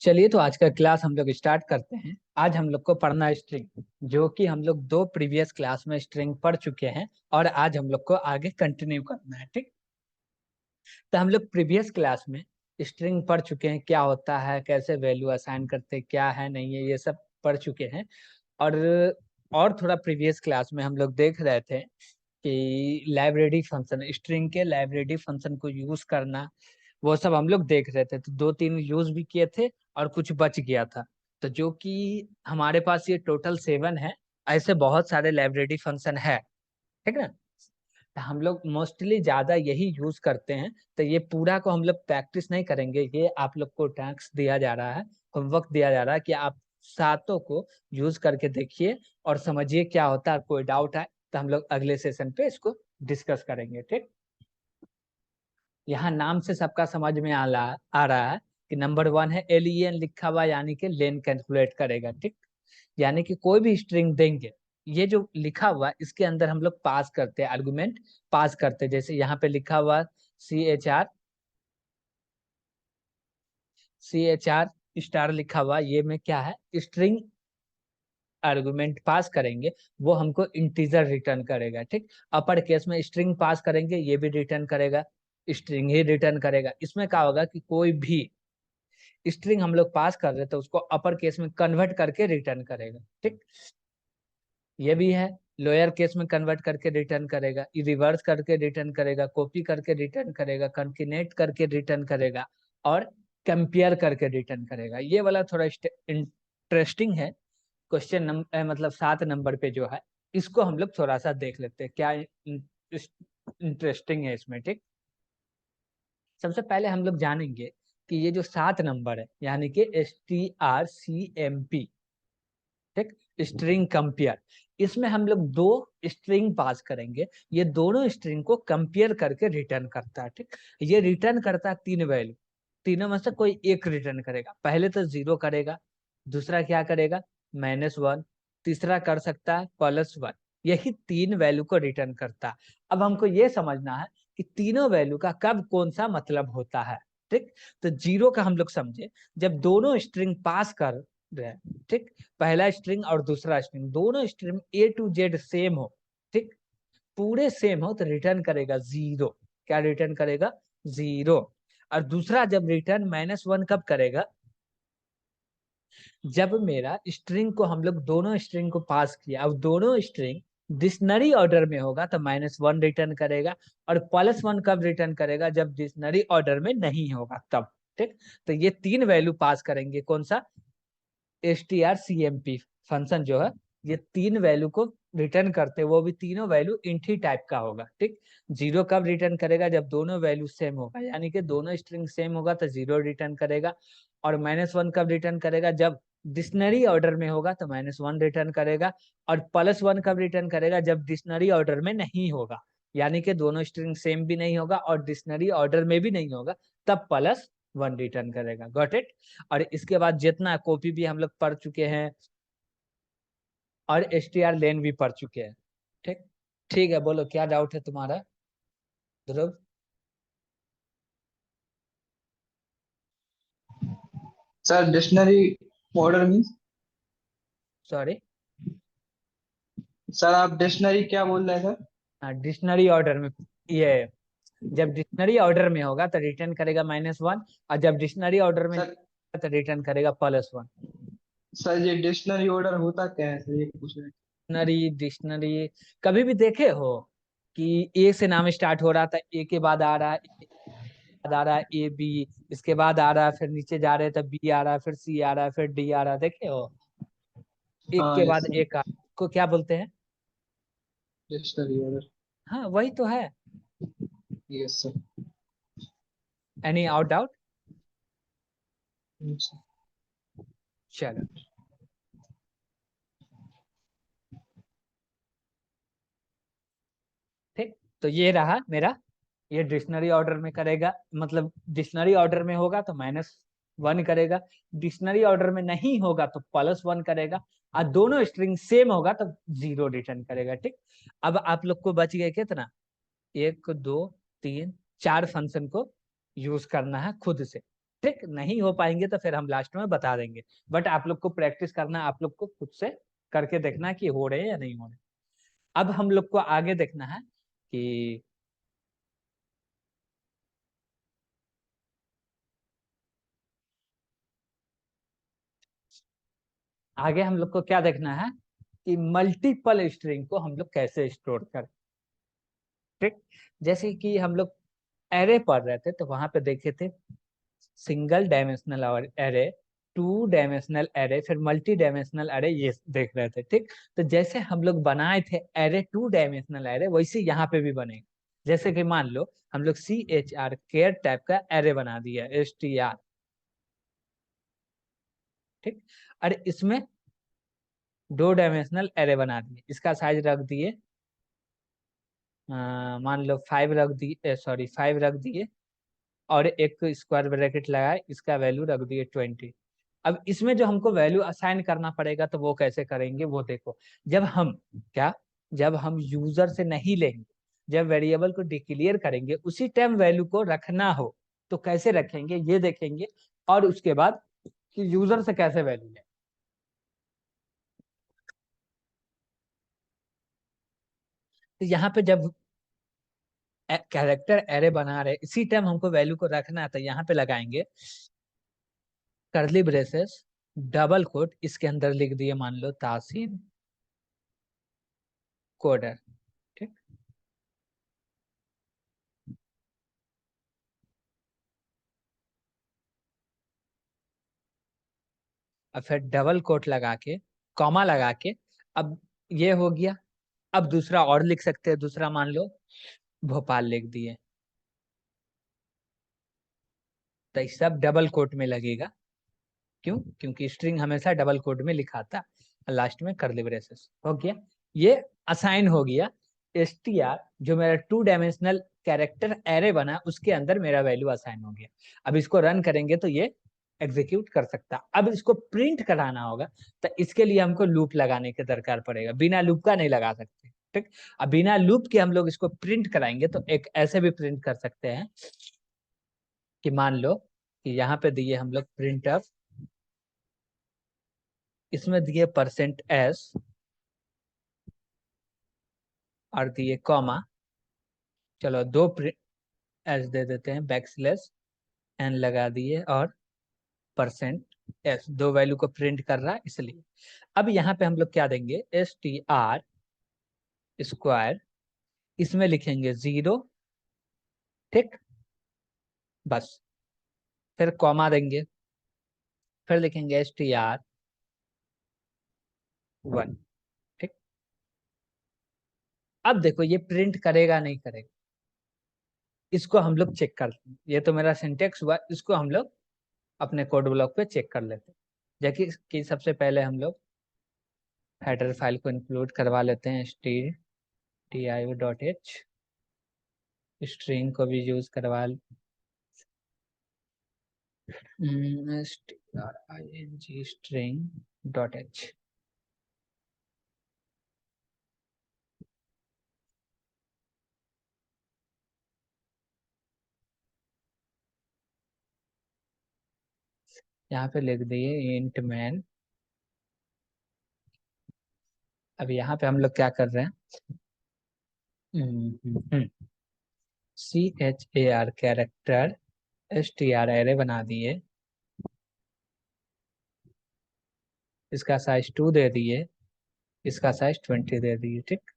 चलिए तो आज का क्लास हम लोग स्टार्ट करते हैं। आज हम लोग को पढ़ना है स्ट्रिंग, जो कि हम लोग दो प्रीवियस क्लास में स्ट्रिंग पढ़ चुके हैं और आज हम लोग को आगे कंटिन्यू करना है। ठीक, तो हम लोग प्रीवियस क्लास में स्ट्रिंग पढ़ चुके हैं, क्या होता है, कैसे वैल्यू असाइन करते, क्या है नहीं है, ये सब पढ़ चुके हैं। और थोड़ा प्रीवियस क्लास में हम लोग देख रहे थे कि लाइब्रेरी फंक्शन, स्ट्रिंग के लाइब्रेरी फंक्शन को यूज करना, वो सब हम लोग देख रहे थे। तो दो तीन यूज भी किए थे और कुछ बच गया था। तो जो कि हमारे पास ये टोटल 7 है। ऐसे बहुत सारे लाइब्रेरी फंक्शन है, ठीक ना। तो हम लोग मोस्टली ज्यादा यही यूज करते हैं। तो ये पूरा को हम लोग प्रैक्टिस नहीं करेंगे, ये आप लोग को टास्क दिया जा रहा है, होमवर्क दिया जा रहा है कि आप सातों को यूज करके देखिए और समझिए क्या होता है। कोई डाउट है तो हम लोग अगले सेशन पे इसको डिस्कस करेंगे। ठीक, यहाँ नाम से सबका समझ में आ रहा है कि नंबर 1 है एलियन लिखा हुआ, यानी कि लेन कैलकुलेट करेगा। ठीक, यानी कि कोई भी स्ट्रिंग देंगे, ये जो लिखा हुआ इसके अंदर हम लोग पास करते हैं, आर्गुमेंट पास करते हैं। जैसे यहाँ पे लिखा हुआ सी एच आर स्टार लिखा हुआ, ये में क्या है, स्ट्रिंग आर्गुमेंट पास करेंगे, वो हमको इंटीजर रिटर्न करेगा। ठीक, अपर केस में स्ट्रिंग पास करेंगे, ये भी रिटर्न करेगा, स्ट्रिंग ही रिटर्न करेगा। इसमें क्या होगा कि कोई भी स्ट्रिंग हम लोग पास कर रहे तो उसको अपर केस में कन्वर्ट करके रिटर्न करेगा। ठीक, ये भी है, लोअर केस में कन्वर्ट करके रिटर्न करेगा, रिवर्स करके रिटर्न करेगा, कॉपी करके रिटर्न करेगा, कंकेनेट करके रिटर्न करेगा और कंपेयर करके रिटर्न करेगा। ये वाला थोड़ा इंटरेस्टिंग है। क्वेश्चन नंबर मतलब 7 नंबर पे जो है, इसको हम लोग थोड़ा सा देख लेते हैं, क्या इंटरेस्टिंग है इसमें। ठीक, सबसे पहले हम लोग जानेंगे कि ये जो 7 नंबर है, यानी कि STRCMP, ठीक, स्ट्रिंग कंपेयर, इसमें हम लोग दो स्ट्रिंग पास करेंगे, ये दोनों स्ट्रिंग को कंपेयर करके रिटर्न करता है। ठीक, ये रिटर्न करता है 3 वैल्यू, तीनों में से कोई एक रिटर्न करेगा। पहले तो 0 करेगा, दूसरा क्या करेगा, -1, तीसरा कर सकता है +1। यही 3 वैल्यू को रिटर्न करता है। अब हमको ये समझना है कि तीनों वैल्यू का कब कौन सा मतलब होता है। ठीक, तो 0 का हम लोग समझे, जब दोनों स्ट्रिंग पास कर रहे हैं, ठीक, पहला स्ट्रिंग और दूसरा स्ट्रिंग, दोनों string A to Z same हो, ठीक, पूरे सेम हो, तो रिटर्न करेगा 0। क्या रिटर्न करेगा, 0। और दूसरा जब रिटर्न -1 कब करेगा, जब मेरा स्ट्रिंग को हम लोग दोनों स्ट्रिंग को पास किया, अब दोनों स्ट्रिंग डिक्शनरी ऑर्डर में होगा तो -1 रिटर्न करेगा। और +1 कब रिटर्न करेगा, जब डिक्शनरी ऑर्डर में नहीं होगा तब। ठीक, तो ये 3 वैल्यू पास करेंगे, कौन सा, STRCMP फंक्शन जो है, ये 3 वैल्यू को रिटर्न करते, वो भी तीनों वैल्यू इंट ही टाइप का होगा। ठीक, 0 कब रिटर्न करेगा, जब दोनों वैल्यू सेम होगा, यानी कि दोनों स्ट्रिंग सेम होगा तो 0 रिटर्न करेगा। और -1 कब रिटर्न करेगा, जब डिक्शनरी ऑर्डर में होगा तो -1 रिटर्न करेगा। और +1 कब रिटर्न करेगा, जब डिक्शनरी ऑर्डर में नहीं होगा, यानी कि दोनों स्ट्रिंग सेम भी नहीं होगा और डिक्शनरी ऑर्डर में भी नहीं होगा, तब +1 रिटर्न करेगा। Got it. और इसके बाद जितना कॉपी भी हम लोग पढ़ चुके हैं और STR लेन भी पढ़ चुके हैं। ठीक, ठीक है, बोलो क्या डाउट है तुम्हारा Dhruv. Sir dictionary order means. Sorry, sir आप डिक्शनरी क्या बोल रहे हैं सर? डिक्शनरी ऑर्डर में, ये जब डिक्शनरी ऑर्डर में होगा तो रिटर्न करेगा -1, और जब डिक्शनरी ऑर्डर में सर तो रिटर्न करेगा +1। सर ये डिक्शनरी ऑर्डर होता क्या है सर, ये पूछ रहे हैं। डिक्शनरी कभी भी देखे हो कि ए से नाम स्टार्ट हो रहा था, ए के बाद आ रहा है, बाद आ रहा है AB, इसके बाद आ रहा है, फिर नीचे जा रहे हैं तब B आ रहा है, फिर C आ रहा है, फिर D आ रहा है, देखे हो, एक हाँ के यस बाद सर, एक को क्या बोलते हैं। Dictionary order. हाँ, वही तो है। Yes sir. Any out doubt. yes, sir. चलो, ठीक, तो ये रहा मेरा, ये डिक्शनरी ऑर्डर में करेगा, मतलब डिक्शनरी ऑर्डर में होगा तो -1 करेगा, डिक्शनरी ऑर्डर में नहीं होगा तो +1 करेगा, और दोनों स्ट्रिंग सेम होगा तो 0 रिटर्न करेगा। ठीक, अब आप लोग को बच गए कितना, 1 2 3 4 फंक्शन को यूज करना है खुद से। ठीक, नहीं हो पाएंगे तो फिर हम लास्ट में बता देंगे, बट आप लोग को प्रैक्टिस करना, आप लोग को खुद से करके देखना कि हो रहे हैं या नहीं हो रहे। अब हम लोग को आगे देखना है कि आगे हम लोग को क्या देखना है कि मल्टीपल स्ट्रिंग को हम लोग कैसे स्टोर करें। ठीक, जैसे कि हम लोग एरे पढ़ रहे थे तो वहां पे देखे थे single dimensional array, two dimensional array, फिर मल्टी डायमेंशनल एरे, ये देख रहे थे। ठीक, तो जैसे हम लोग बनाए थे एरे, टू डायमेंशनल एरे, वैसे यहाँ पे भी बनेगा। जैसे कि मान लो हम लोग CHR केयर टाइप का एरे बना दिया, STR। ठीक, और इसमें दो डायमेंशनल एरे बना दिए, इसका साइज रख दिए मान लो 5 रख दिए, सॉरी 5 रख दिए, और एक स्क्वायर ब्रैकेट लगाए, इसका वैल्यू रख दिए 20। अब इसमें जो हमको वैल्यू असाइन करना पड़ेगा तो वो कैसे करेंगे वो देखो। जब हम क्या जब हम यूजर से नहीं लेंगे, जब वेरिएबल को डिक्लेयर करेंगे, उसी टाइम वैल्यू को रखना हो तो कैसे रखेंगे ये देखेंगे, और उसके बाद कि यूजर से कैसे वैल्यू लें। तो यहाँ पे जब कैरेक्टर एरे बना रहे इसी टाइम हमको वैल्यू को रखना है, तो यहाँ पे लगाएंगे कर्ली ब्रेसेस, डबल कोट, इसके अंदर लिख दिए मान लो तासीन कोडर। ठीक, और फिर डबल कोट लगा के, कॉमा लगा के, अब ये हो गया। अब दूसरा और लिख सकते हैं, दूसरा मान लो भोपाल लिख दिए, तो ये सब डबल कोट में लगेगा। क्यों? क्योंकि स्ट्रिंग हमेशा डबल कोट में लिखा था। लास्ट में कर्ली ब्रेसेस हो गया, ये असाइन हो गया। STR जो मेरा टू डायमेंशनल कैरेक्टर एरे बना, उसके अंदर मेरा वैल्यू असाइन हो गया। अब इसको रन करेंगे तो ये एग्जीक्यूट कर सकता। अब इसको प्रिंट कराना होगा, तो इसके लिए हमको लूप लगाने की दरकार पड़ेगा, बिना लूप का नहीं लगा सकते। ठीक, अब बिना लूप के हम लोग इसको प्रिंट कराएंगे तो एक ऐसे भी प्रिंट कर सकते हैं कि मान लो कि यहाँ पे दिए हम लोग प्रिंट, इसमें दिए %s और दिए कॉमा, चलो दो एस दे देते हैं, बैकस्लैश n लगा दिए, और %s, दो वैल्यू को प्रिंट कर रहा है इसलिए। अब यहाँ पे हम लोग क्या देंगे, STR स्क्वायर, इसमें लिखेंगे 0। ठीक, बस, फिर कॉमा देंगे, फिर लिखेंगे STR 1। ठीक, अब देखो ये प्रिंट करेगा नहीं करेगा, इसको हम लोग चेक करते हैं। ये तो मेरा सिंटेक्स हुआ, इसको हम लोग अपने कोड ब्लॉक पे चेक कर लेते हैं। जैसे कि सबसे पहले हम लोग हेडर फाइल को इंक्लूड करवा लेते हैं, stdio.h, स्ट्रिंग को भी यूज करवा string.h। यहाँ पे लिख दिए इंट मैन। अब यहाँ पे हम लोग क्या कर रहे हैं, CHAR कैरेक्टर STR एरे बना दिए, इसका साइज 2 दे दिए, इसका साइज 20 दे दिए। ठीक,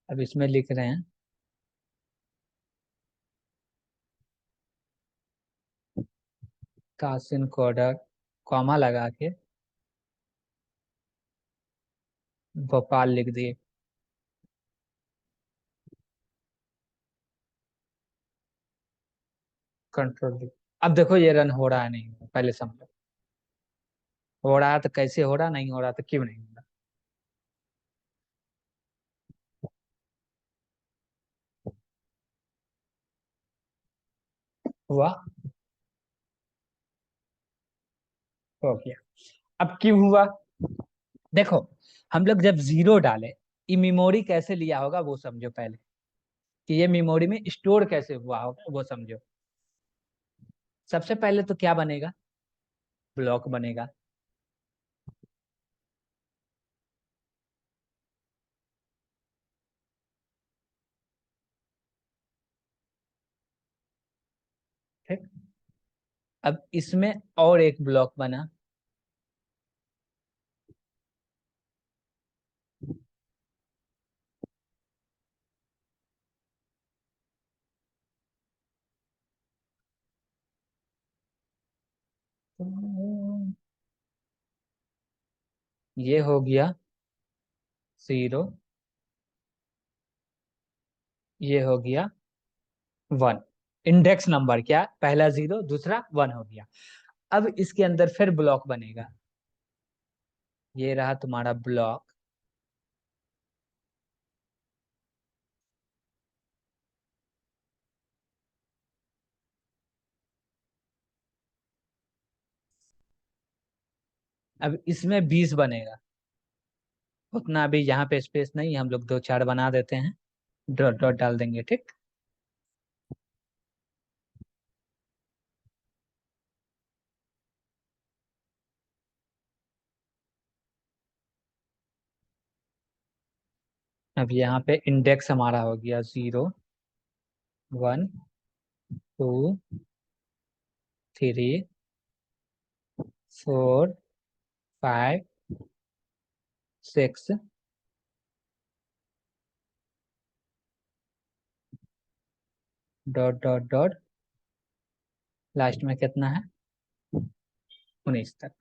अब इसमें लिख रहे हैं कासिन कोडर, कॉमा लगा के भोपाल लिख दिए, कंट्रोल। अब देखो ये रन हो रहा है नहीं हो रहा, पहले समझो। हो रहा तो कैसे हो रहा, नहीं हो रहा तो क्यों नहीं हो रहा। हुआ, हो गया। अब क्यों हुआ, देखो हम लोग जब 0 डाले, ये मेमोरी कैसे लिया होगा वो समझो पहले, कि ये मेमोरी में स्टोर कैसे हुआ होगा वो समझो। सबसे पहले तो क्या बनेगा, ब्लॉक बनेगा। ठीक, अब इसमें और एक ब्लॉक बना। ये हो गया 0, ये हो गया 1। इंडेक्स नंबर क्या, पहला 0 दूसरा 1 हो गया। अब इसके अंदर फिर ब्लॉक बनेगा, ये रहा तुम्हारा ब्लॉक। अब इसमें 20 बनेगा। उतना अभी यहाँ पे स्पेस नहीं है, हम लोग 2 4 बना देते हैं, डॉट डॉट डाल देंगे। ठीक, अब यहाँ पे इंडेक्स हमारा हो गया 0 1 2 3 4 5 6 डॉट डॉट डॉट, लास्ट में कितना है, 19 तक।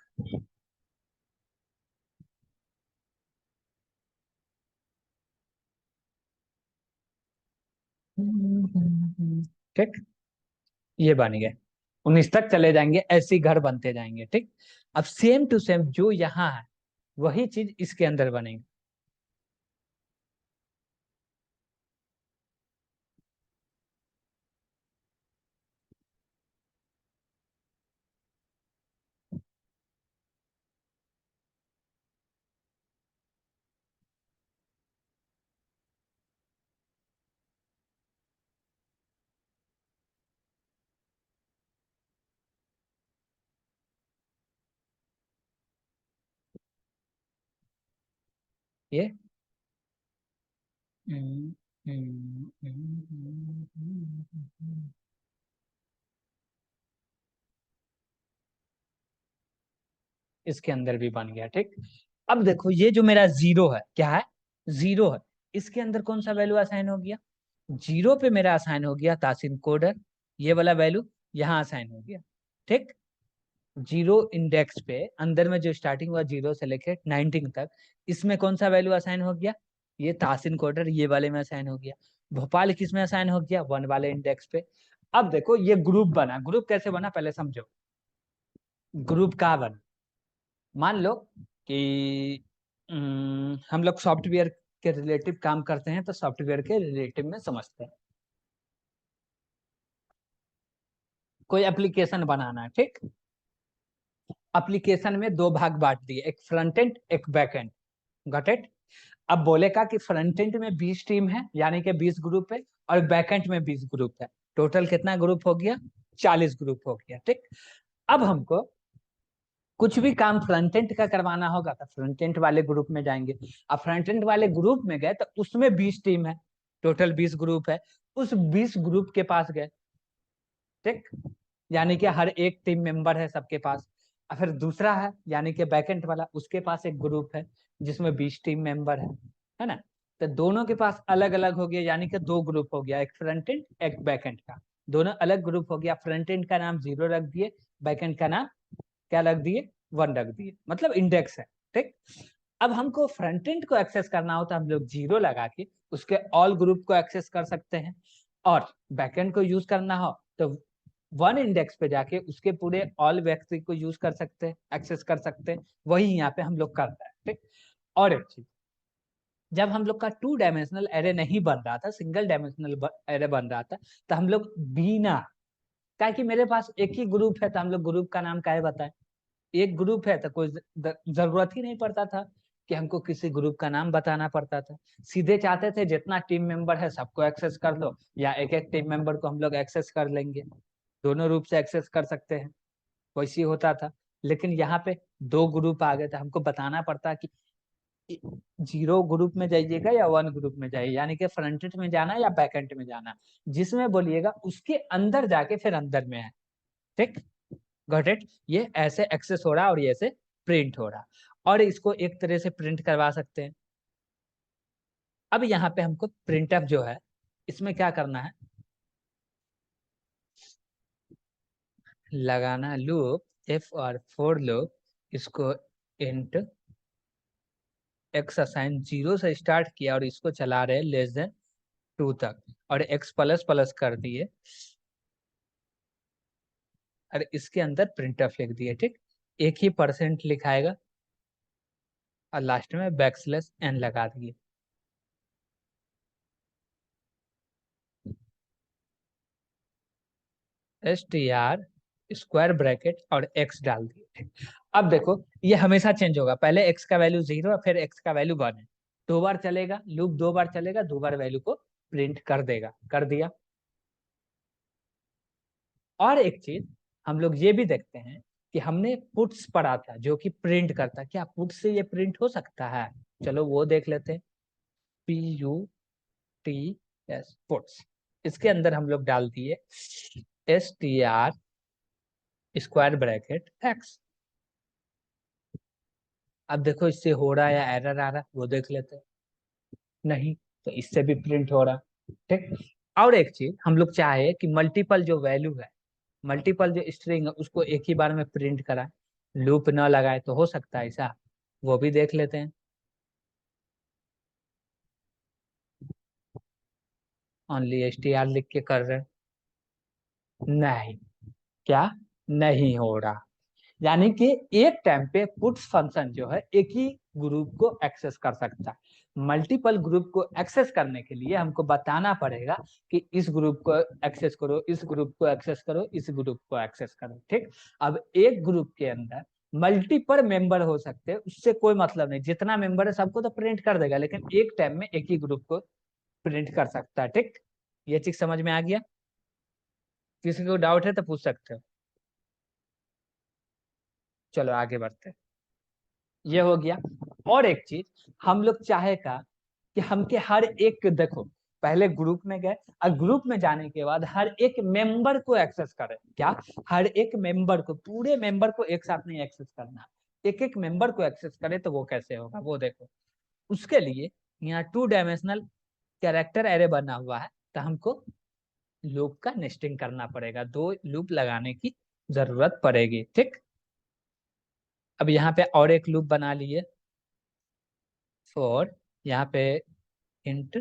ठीक, ये बन गए। 19 तक चले जाएंगे, ऐसे ही घर बनते जाएंगे। ठीक, अब सेम टू सेम जो यहाँ है वही चीज इसके अंदर बनेगी। ये हम्म, इसके अंदर भी बन गया। ठीक, अब देखो ये जो मेरा 0 है, क्या है, 0 है, इसके अंदर कौन सा वैल्यू असाइन हो गया, 0 पे मेरा असाइन हो गया तासिन कोडर, ये वाला वैल्यू यहाँ असाइन हो गया। ठीक, 0 इंडेक्स पे अंदर में जो स्टार्टिंग हुआ 0 से लेके 19 तक, इसमें कौन सा वैल्यू असाइन हो गया, ये तासिन कोडर ये वाले में असाइन हो गया। भोपाल किस में असाइन हो गया, 1 वाले इंडेक्स पे। अब देखो ये ग्रुप बना, ग्रुप कैसे बना पहले समझो। ग्रुप का बना, मान लो कि हम लोग सॉफ्टवेयर के रिलेटिव काम करते हैं, तो सॉफ्टवेयर के रिलेटिव में समझते हैं। कोई एप्लीकेशन बनाना है, ठीक, एप्लीकेशन में 2 भाग बांट दिए, एक फ्रंट एंड एक बैक एंड। Got it. अब बोलेगा कि फ्रंट एंड में 20 टीम है, यानी कि 20 ग्रुप है, और बैक एंड में 20 ग्रुप है। टोटल कितना ग्रुप हो गया, 40 ग्रुप हो गया। ठीक, अब हमको कुछ भी काम फ्रंट एंड का करवाना होगा तो फ्रंट एंड वाले ग्रुप में जाएंगे। अब फ्रंट एंड वाले ग्रुप में गए तो उसमें 20 टीम है, टोटल 20 ग्रुप है, उस 20 ग्रुप के पास गए। ठीक, यानी कि हर एक टीम मेंबर है सबके पास। और फिर दूसरा है यानी कि बैकेंड वाला, उसके पास एक ग्रुप है जिसमें 20 टीम मेंबर है ना। तो दोनों के पास अलग अलग हो गया, यानी कि 2 ग्रुप हो गया, एक फ्रंट एंड एक बैकेंड का। दोनों अलग ग्रुप हो गया, फ्रंट एंड का नाम 0 रख दिए, बैकेंड का नाम क्या रख दिए, 1 रख दिए, मतलब इंडेक्स है। ठीक, अब हमको फ्रंट एंड को एक्सेस करना हो तो हम लोग 0 लगा के उसके ऑल ग्रुप को एक्सेस कर सकते हैं, और बैकएंड को यूज करना हो तो 1 इंडेक्स पे जाके उसके पूरे ऑल व्यक्ति को यूज कर सकते हैं, एक्सेस कर सकते हैं। वही यहाँ पे हम लोग करते हैं। ठीक, और एक चीज, जब हम लोग का 2 डायमेंशनल एरे नहीं बन रहा था, सिंगल डायमेंशनल एरे बन रहा था, तो हम लोग बिना, क्या कि मेरे पास एक ही ग्रुप है तो हम लोग ग्रुप का नाम क्या है बताएं, एक ग्रुप है तो कोई जरूरत ही नहीं पड़ता था कि हमको किसी ग्रुप का नाम बताना पड़ता था। सीधे चाहते थे जितना टीम मेंबर है सबको एक्सेस कर लो, या एक एक टीम मेंबर को हम लोग एक्सेस कर लेंगे। दोनों रूप से एक्सेस कर सकते हैं, वैसे ही होता था। लेकिन यहाँ पे दो ग्रुप आ गए थे, हमको बताना पड़ता कि 0 ग्रुप में जाइएगा या 1 ग्रुप में जाइए, यानी कि फ्रंट एंड में जाना या बैक एंड में जाना, जिसमें बोलिएगा उसके अंदर जाके फिर अंदर में है। ठीक, गॉट इट। ये ऐसे एक्सेस हो रहा और ये ऐसे प्रिंट हो रहा, और इसको एक तरह से प्रिंट करवा सकते हैं। अब यहाँ पे हमको प्रिंटफ जो है, इसमें क्या करना है, लगाना लूप इफ और फोर लूप, इसको इंट एक्स असाइन 0 से स्टार्ट किया और इसको चला रहे लेस देन 2 तक, और एक्स प्लस प्लस कर दिए, और इसके अंदर प्रिंटफ लिख दिए। ठीक, एक ही परसेंट लिखाएगा और लास्ट में बैकस्लैश एन लगा दिए। S T R square bracket और एक्स डाल दिए। ठीक, अब देखो ये हमेशा चेंज होगा, पहले एक्स का वैल्यू 0 फिर एक्स का वैल्यू 1 है, 2 बार चलेगा लूप, 2 बार चलेगा, 2 बार वैल्यू को प्रिंट कर देगा, कर दिया। और एक चीज हम लोग ये भी देखते हैं कि हमने पुट्स पढ़ा था जो कि प्रिंट करता, क्या पुट्स से ये प्रिंट हो सकता है? चलो वो देख लेते हैं। PUTS पुट्स, इसके अंदर हम लोग डाल दिए STR स्क्वायर ब्रैकेट एक्स। अब देखो इससे हो रहा है या एरर आ रहा है, वो देख लेते हैं। नहीं, तो इससे भी प्रिंट हो रहा। ठीक, और एक चीज हम लोग चाहे कि मल्टीपल जो वैल्यू है, मल्टीपल जो स्ट्रिंग है उसको एक ही बार में प्रिंट कराए, लूप न लगाए, तो हो सकता है ऐसा, वो भी देख लेते हैं। ओनली STR लिख के कर रहे हैं, नहीं, क्या नहीं हो रहा। यानी कि एक टाइम पे पुट्स फंक्शन जो है एक ही ग्रुप को एक्सेस कर सकता है, मल्टीपल ग्रुप को एक्सेस करने के लिए हमको बताना पड़ेगा कि इस ग्रुप को एक्सेस करो, इस ग्रुप को एक्सेस करो, इस ग्रुप को एक्सेस करो। ठीक, अब एक ग्रुप के अंदर मल्टीपल मेंबर हो सकते हैं, उससे कोई मतलब नहीं, जितना मेंबर है सबको तो प्रिंट कर देगा, लेकिन एक टाइम में एक ही ग्रुप को प्रिंट कर सकता है। ठीक, ये चीज समझ में आ गया? किसी को डाउट है तो पूछ सकते हो। चलो आगे बढ़ते हैं। ये हो गया। और एक चीज हम लोग चाहेगा कि हमके हर एक, देखो पहले ग्रुप में गए, और ग्रुप में जाने के बाद हर एक मेंबर को एक्सेस करें, क्या हर एक मेंबर को, पूरे मेंबर को एक साथ नहीं एक्सेस करना, एक एक मेंबर को एक्सेस करें, तो वो कैसे होगा वो देखो। उसके लिए यहाँ 2 डायमेंशनल कैरेक्टर एरे बना हुआ है, तो हमको लूप का नेस्टिंग करना पड़ेगा, 2 लूप लगाने की जरूरत पड़ेगी। ठीक, अब यहाँ पे और एक लूप बना लिए फॉर, यहाँ पे इंट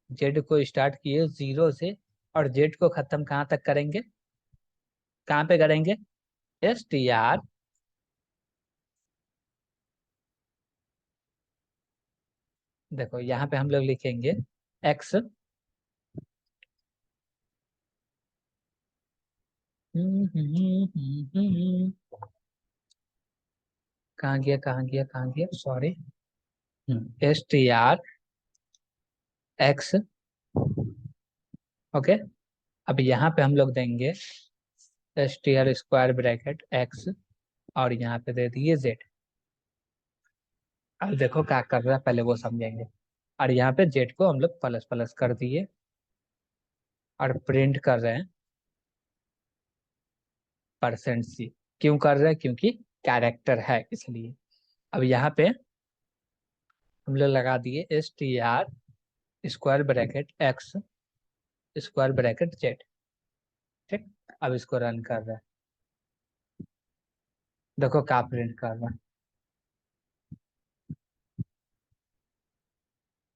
जेड को स्टार्ट किए 0 से, और जेड को खत्म कहाँ तक करेंगे, कहाँ पे करेंगे, STR, देखो यहाँ पे हम लोग लिखेंगे एक्स, कहाँ गया कहाँ गया कहाँ गया, सॉरी, STR एक्स। ओके, अब यहाँ पे हम लोग देंगे STR स्क्वायर ब्रैकेट एक्स, और यहाँ पे दे दिए जेड। अब देखो क्या कर रहा है, पहले वो समझेंगे। और यहाँ पे जेड को हम लोग प्लस प्लस कर दिए, और प्रिंट कर रहे हैं %C। क्यों कर रहे हैं? क्योंकि कैरेक्टर है इसलिए। अब यहाँ पे हम लोग लगा दिए STR square bracket x square bracket Z. ठीक, अब इसको रन कर रहा है, देखो क्या प्रिंट कर रहा है,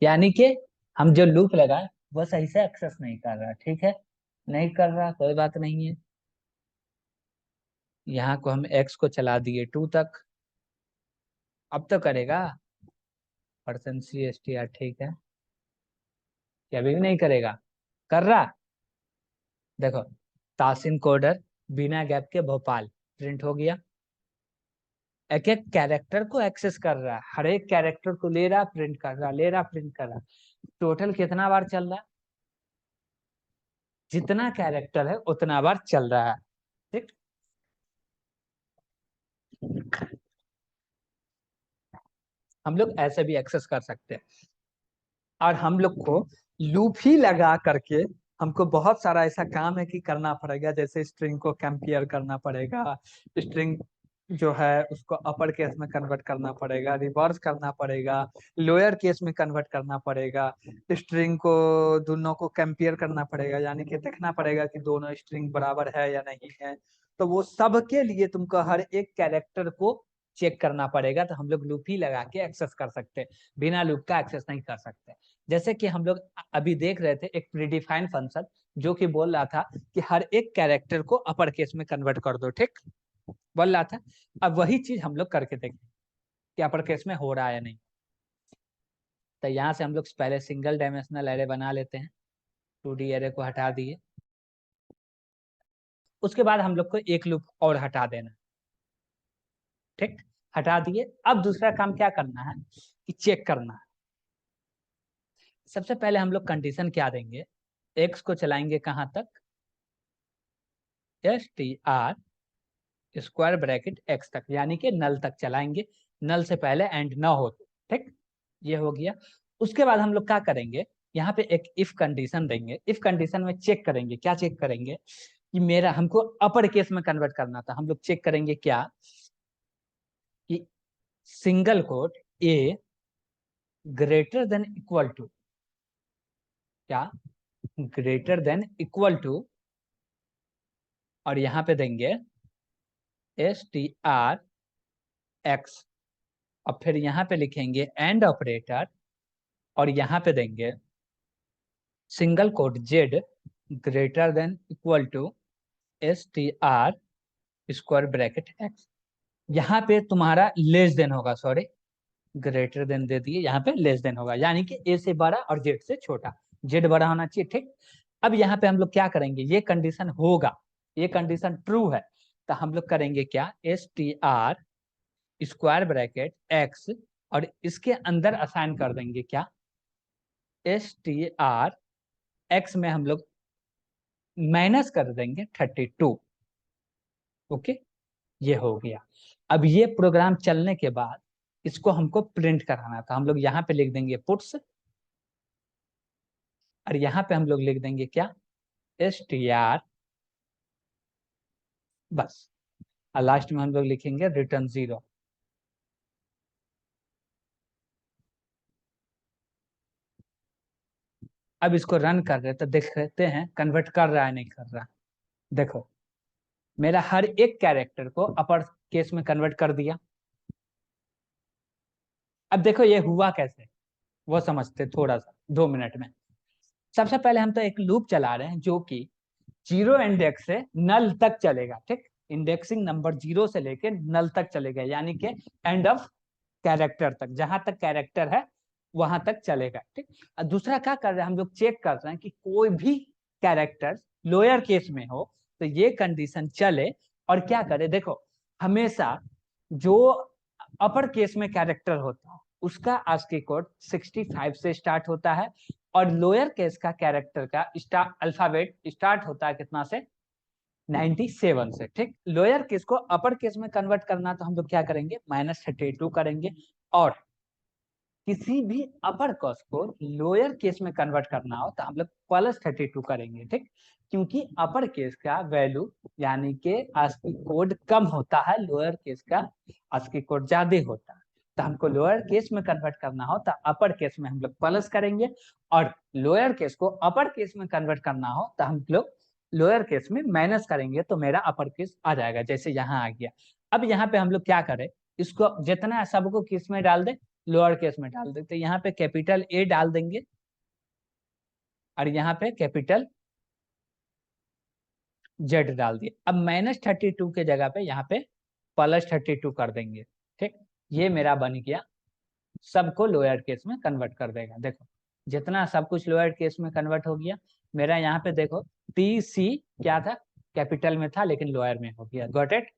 यानी कि हम जो लूप लगाए वो सही से एक्सेस नहीं कर रहा। ठीक है, नहीं कर रहा कोई बात नहीं है, यहाँ को हम एक्स को चला दिए 2 तक, अब तो करेगा %C STR। ठीक है, क्या अभी भी नहीं करेगा, कर रहा, देखो तासिन कोडर बिना गैप के भोपाल प्रिंट हो गया, एक एक कैरेक्टर को एक्सेस कर रहा है, हर एक कैरेक्टर को ले रहा, प्रिंट कर रहा, ले रहा, प्रिंट कर रहा, टोटल कितना बार चल रहा है, जितना कैरेक्टर है उतना बार चल रहा है। ठीक। हम लोग ऐसे भी एक्सेस कर सकते हैं, और हम लोग को लूप ही लगा करके हमको बहुत सारा ऐसा काम है कि करना पड़ेगा, जैसे स्ट्रिंग को कंपेयर करना पड़ेगा, स्ट्रिंग जो है उसको अपर केस में कन्वर्ट करना पड़ेगा, रिवर्स करना पड़ेगा, लोअर केस में कन्वर्ट करना पड़ेगा, स्ट्रिंग को दोनों को कंपेयर करना पड़ेगा, यानी कि देखना पड़ेगा कि दोनों स्ट्रिंग बराबर है या नहीं है। तो वो सब के लिए तुमको हर एक कैरेक्टर को चेक करना पड़ेगा, तो हम लोग लूप ही लगा के एक्सेस कर सकते हैं, बिना लूप का एक्सेस नहीं कर सकते। जैसे कि हम लोग अभी देख रहे थे एक प्रीडिफाइंड फंक्शन जो कि बोल रहा था कि हर एक कैरेक्टर को अपर केस में कन्वर्ट कर दो, ठीक बोल रहा था। अब वही चीज हम लोग करके देखें कि अपर केस में हो रहा है या नहीं। तो यहाँ से हम लोग पहले सिंगल डायमेंशनल एरे बना लेते हैं, 2D एरे को हटा दिए। उसके बाद हम लोग को एक लूप और हटा देना, ठीक, हटा दिए। अब दूसरा काम क्या करना है कि चेक करना है। सबसे पहले हम लोग कंडीशन क्या देंगे, एक्स को चलाएंगे कहाँ तक, str स्क्वायर ब्रैकेट एक्स तक, यानी कि नल तक चलाएंगे, नल से पहले एंड ना हो तो, ठीक, ये हो गया। उसके बाद हम लोग क्या करेंगे, यहाँ पे एक इफ कंडीशन देंगे। इफ कंडीशन में चेक करेंगे, क्या चेक करेंगे कि मेरा हमको अपर केस में कन्वर्ट करना था, हम लोग चेक करेंगे क्या कि single quote a greater than equal to, क्या ग्रेटर देन इक्वल टू, और यहाँ पे देंगे str x, और फिर यहाँ पे लिखेंगे एंड ऑपरेटर, और यहाँ पे देंगे single quote z greater than equal to str square bracket x। यहाँ पे तुम्हारा लेस देन होगा, सॉरी ग्रेटर देन दे दिए, यहाँ पे लेस देन होगा, यानी कि a से बड़ा और z से छोटा, z बड़ा होना चाहिए, ठीक। अब यहाँ पे हम लोग क्या करेंगे, ये कंडीशन होगा, ये कंडीशन ट्रू है, तो हम लोग करेंगे क्या, str स्क्वायर ब्रैकेट x, और इसके अंदर असाइन कर देंगे क्या, str x में हम लोग माइनस कर देंगे 32। ओके, ये हो गया। अब ये प्रोग्राम चलने के बाद इसको हमको प्रिंट कराना था, हम लोग यहाँ पे लिख देंगे पुट्स, और यहाँ पे हम लोग लिख देंगे क्या, str, बस, और लास्ट में हम लोग लिखेंगे रिटर्न 0। अब इसको रन कर रहे तो देखते हैं कन्वर्ट कर रहा है नहीं कर रहा। देखो मेरा हर एक कैरेक्टर को अपर केस में कन्वर्ट कर दिया। अब देखो ये हुआ कैसे, वो समझते थोड़ा सा 2 मिनट में। सबसे पहले हम तो एक लूप चला रहे हैं जो कि 0 इंडेक्स से नल तक चलेगा, ठीक, इंडेक्सिंग नंबर 0 से लेके नल तक चलेगा, यानी कि एंड ऑफ कैरेक्टर तक, जहां तक कैरेक्टर है वहां तक चलेगा, ठीक। और दूसरा क्या कर रहे हैं, हम लोग चेक कर रहे हैं कि कोई भी कैरेक्टर लोअर केस में हो तो ये कंडीशन चले, और क्या करे, देखो हमेशा जो अपर केस में कैरेक्टर होता है उसका आस्की कोड 65 से स्टार्ट होता है, और लोअर केस का कैरेक्टर का अल्फाबेट स्टार्ट होता है कितना से, 97 से, ठीक। लोअर केस को अपर केस में कन्वर्ट करना तो हम लोग क्या करेंगे, -32 करेंगे, और किसी भी अपर केस को लोअर केस में कन्वर्ट करना हो तो हम लोग +32 करेंगे, ठीक, क्योंकि अपर केस का वैल्यू यानी कि आस्की कोड कम होता है, लोअर केस का आस्की कोड ज्यादा होता है। तो हमको लोअर केस में कन्वर्ट करना हो तो अपर केस में हम लोग प्लस करेंगे, और लोअर केस को अपर केस में कन्वर्ट करना हो तो हम लोग लोअर केस में माइनस करेंगे, तो मेरा अपर केस आ जाएगा, जैसे यहाँ आ गया। अब यहाँ पे हम लोग क्या करें, इसको जितना सबको किस में डाल दे, लोअर केस में डाल देते, यहाँ पे कैपिटल ए डाल देंगे, और यहाँ पे कैपिटल जेड डाल दिए। अब -32 के जगह पे यहाँ पे +32 कर देंगे, ठीक। ये मेरा बन गया, सबको लोअर केस में कन्वर्ट कर देगा। देखो जितना सब कुछ लोअर केस में कन्वर्ट हो गया, मेरा यहाँ पे देखो टी सी क्या था, कैपिटल में था लेकिन लोअर में हो गया, गॉट इट।